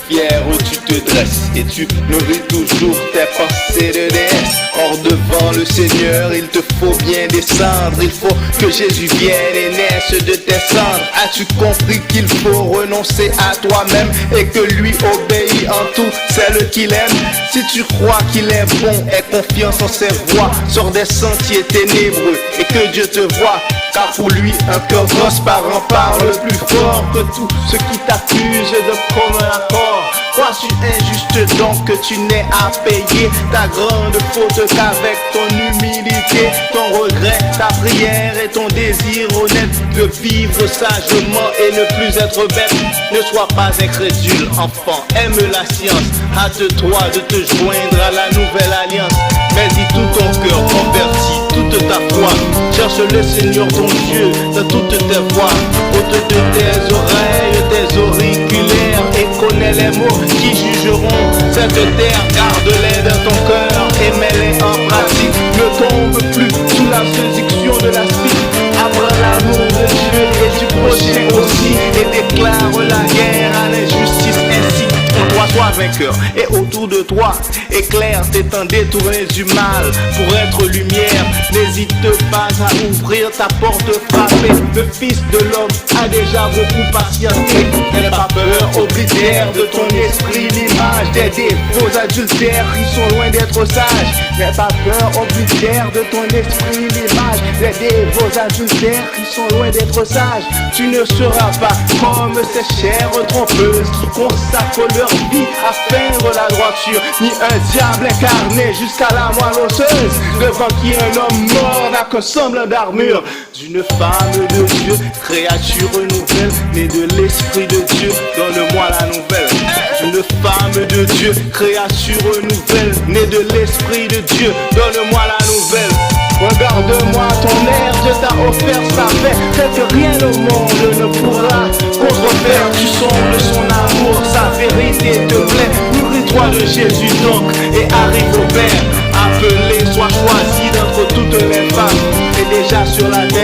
fier où tu te dresses et tu nourris toujours tes pensées de déesse. Or devant le Seigneur il te faut bien descendre, il faut que Jésus vienne et naisse de tes cendres. As-tu compris qu'il faut renoncer à toi-même et que lui obéit en tout celle qu'il aime? Si tu crois qu'il est bon, aie confiance en ses voies, sors des sentiers ténébreux et que Dieu te voit. Car pour lui, un cœur transparent parle plus fort que tout ce qui t'accuse de commun accord. Crois-tu injuste donc que tu n'aies à payer ta grande faute qu'avec ton humilité, ton regret, ta prière et ton désir honnête de vivre sagement et ne plus être bête? Ne sois pas incrédule, enfant, aime la science. Hâte-toi de te joindre à la nouvelle alliance. Mais dis tout ton cœur, convertis toute ta foi. Cherche le Seigneur ton Dieu dans toutes tes voies. Ôte de tes oreilles, tes auriculaires et connais les mots qui jugeront cette terre. Garde-les dans ton cœur et mets-les en pratique. Ne tombe plus sous la séduction de la suite. Apprends l'amour de Dieu et du prochain aussi et déclare la guerre à l'injustice ainsi. Toi sois vainqueur et autour de toi éclaire t'étant détourné du mal pour être lumière. N'hésite pas à ouvrir ta porte frappée. Le Fils de l'homme a déjà beaucoup patienté. N'aie pas peur, oblitère de ton esprit l'image des défauts adultères qui sont loin d'être sages. N'aie pas peur, oblitère de ton esprit l'image des défauts adultères qui sont loin d'être sages. Tu ne seras pas comme ces chères trompeuses qui consacrent leur vie à feindre la droiture, ni un diable incarné jusqu'à la moelle osseuse, devant qui un homme mort n'a qu'un semblant d'armure. D'une femme de Dieu, créature nouvelle, née de l'Esprit de Dieu, donne-moi la nouvelle. D'une femme de Dieu, créature nouvelle, née de l'Esprit de Dieu, donne-moi la nouvelle. Regarde-moi ton air, Dieu t'a offert sa paix, fait que rien au monde ne pourra contrefaire. Tu songes son amour, sa vérité te plaît. Nourris-toi de Jésus donc et arrive au Père. Appelé, sois choisi d'entre toutes les femmes. Et déjà sur la terre